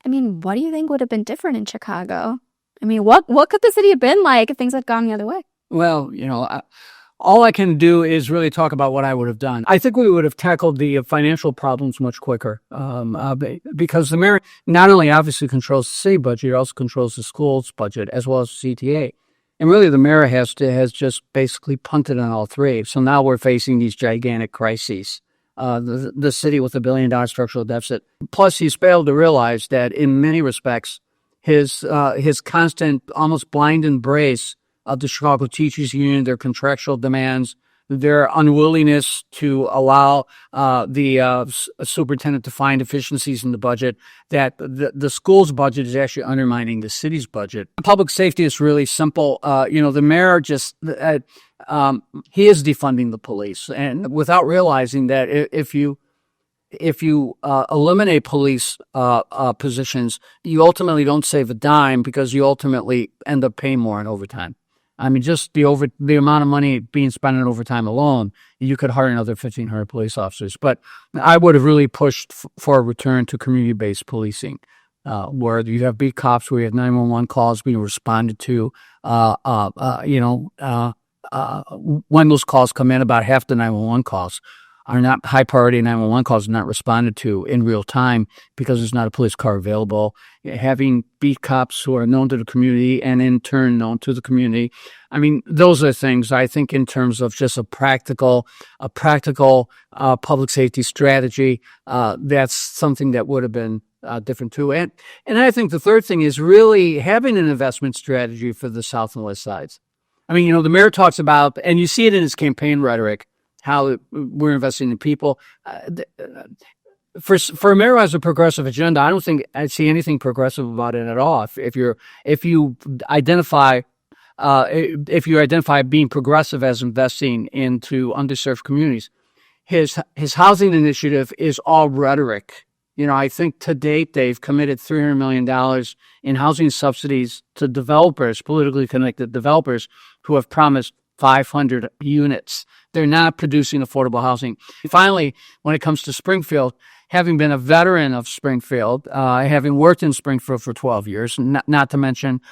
I mean, what do you think would have been different in Chicago? I mean, what could the city have been like if things had gone the other way? Well, all I can do is really talk about what I would have done. I think we would have tackled the financial problems much quicker, because the mayor not only obviously controls the city budget, he also controls the school's budget as well as the CTA. And really, the mayor has just basically punted on all three. So now we're facing these gigantic crises. The city with $1 billion structural deficit. Plus, he's failed to realize that in many respects, his constant, almost blind embrace of the Chicago Teachers Union, their contractual demands, their unwillingness to allow the superintendent to find efficiencies in the budget, that the school's budget is actually undermining the city's budget. Public safety is really simple. The mayor just he is defunding the police, and without realizing that if you eliminate police positions, you ultimately don't save a dime because you ultimately end up paying more in overtime. I mean, just the amount of money being spent on overtime alone, you could hire another 1,500 police officers. But I would have really pushed for a return to community-based policing, where you have beat cops, where you have 911 calls being responded to. When those calls come in, about half the 911 calls are not high priority. 911 calls are not responded to in real time because there's not a police car available. Having beat cops who are known to the community and in turn known to the community. I mean, those are things I think in terms of just a practical public safety strategy. That's something that would have been different too. And I think the third thing is really having an investment strategy for the South and West sides. I mean, the mayor talks about, and you see it in his campaign rhetoric, how we're investing in people. For a mayor who has a progressive agenda, I don't think I see anything progressive about it at all. If you identify being progressive as investing into underserved communities, his housing initiative is all rhetoric. I think to date they've committed $300 million in housing subsidies to developers, politically connected developers, who have promised 500 units. They're not producing affordable housing. Finally, when it comes to Springfield, having been a veteran of Springfield, having worked in Springfield for 12 years, not to mention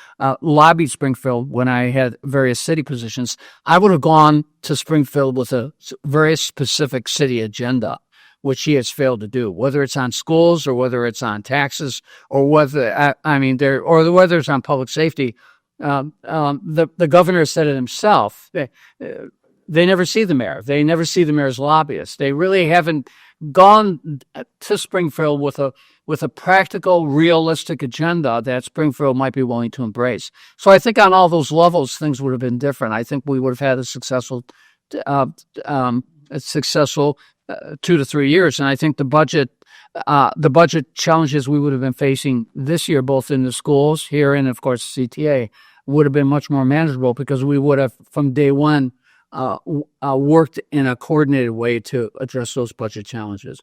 lobbied Springfield when I had various city positions, I would have gone to Springfield with a very specific city agenda, which he has failed to do, whether it's on schools or whether it's on taxes or whether it's on public safety. The governor said it himself. They never see the mayor. They never see the mayor's lobbyists. They really haven't gone to Springfield with a practical, realistic agenda that Springfield might be willing to embrace. So I think on all those levels, things would have been different. I think we would have had a successful 2 to 3 years. And I think the budget challenges we would have been facing this year, both in the schools here and, of course, CTA, would have been much more manageable because we would have, from day one, worked in a coordinated way to address those budget challenges.